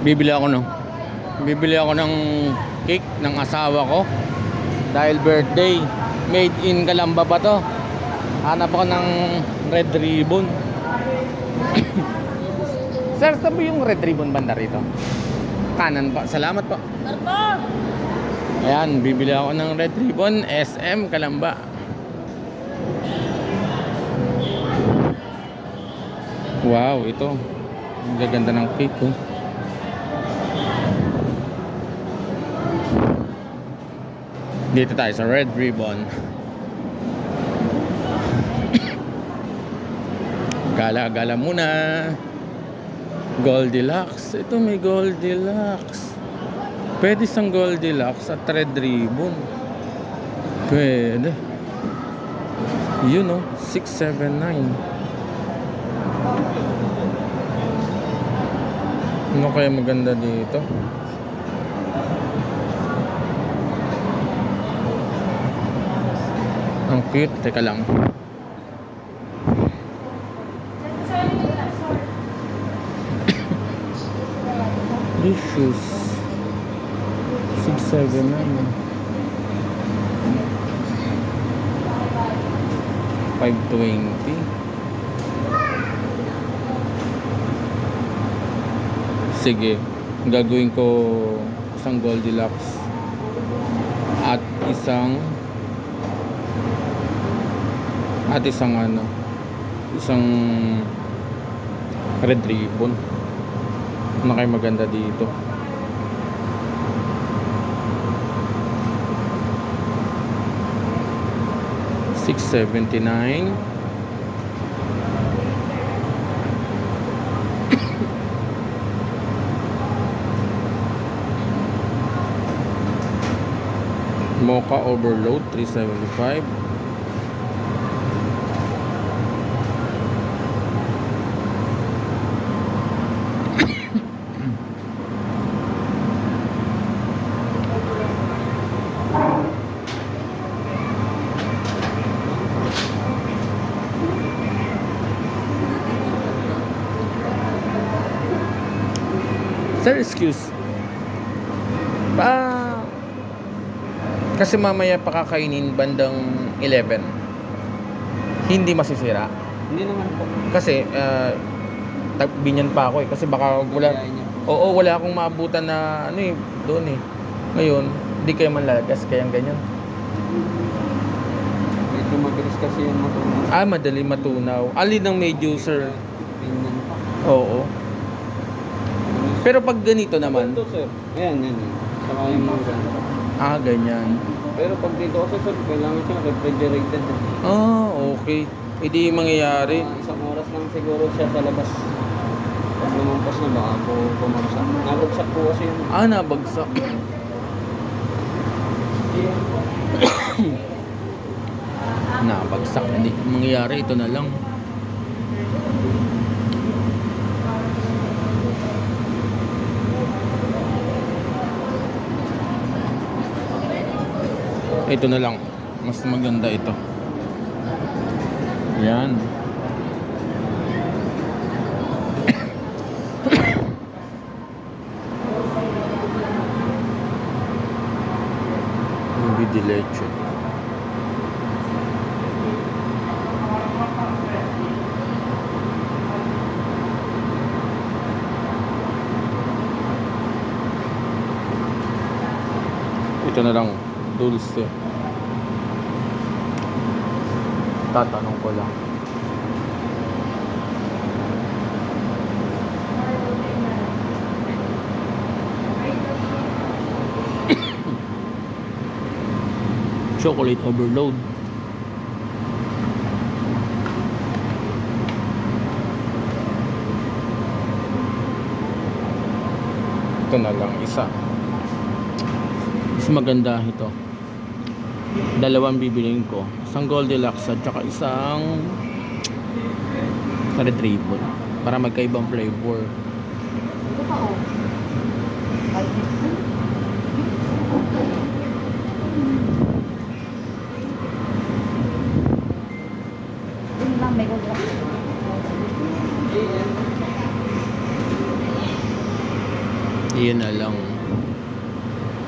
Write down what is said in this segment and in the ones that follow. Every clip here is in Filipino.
Bibili ako no. Bibili ako ng cake ng asawa ko dahil birthday. Made in Calamba pa to. Hanap ako ng red ribbon. Sir, sabi yung red ribbon banda rito. Kanan pa. Salamat po. Ayan, bibili ako ng red ribbon SM Calamba. Wow, ito. Ang gaganda ng cake oh. Dito tayo sa red ribbon. Gala-gala muna. Goldilocks. Ito may Goldilocks. Pwede sang Goldilocks at red ribbon. Pwede. Yun oh, 679. Ano kaya maganda dito? Ang cute. Teka lang. These shoes 679. $520. Sige, gagawin ko isang Goldilocks at isang isang red ribbon. Ano kayo maganda dito? $679. Mocha overload $375. Sir, excuse. Kasi mamaya pakakainin bandang 11. Hindi masisira. Hindi naman po. Kasi binyan pa ako eh. Kasi baka wala. Oo, wala akong maabutan na ano eh, doon eh. Ngayon, hindi kayo manlalagas kaya ganyan. Medyo mabilis kasi yung matunaw. Madali matunaw. Alin ang medyo, sir? Ganyan pa. Oo. Pero pag ganito naman, Ito sir. Ayan, yan. Saka yung mga ganito. ganyan. Pero pag dito kasi sir, kailangan siya refrigerated. Okay. Hindi mangyayari. Isang oras lang siguro siya sa labas. Pag lumampas na baka po bumagsak. Nabagsak po kasi yun. Nabagsak. Nabagsak. Hindi mangyayari. Ito na lang. Ito na lang. Mas maganda ito. Yan. Hindi dileche. Ito na lang. Dulce. Tatanong ko lang. Chocolate overload. Ito na lang isa. Mas maganda ito. Dalawang bibiliin ko. Isang Goldilocks at saka isang red ribbon para magkaibang flavor. Iyon na lang.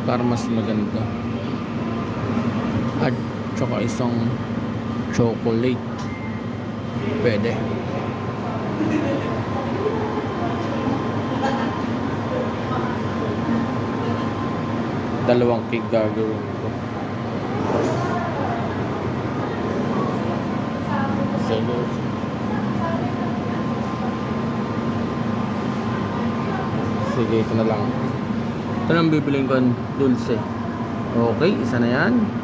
Para mas maganda. At tsaka isang chocolate. Pwede. Dalawang cake gagawin ko. Sige, ito na lang. Ito lang bibiling ko ang dulce. Okay, isa na yan.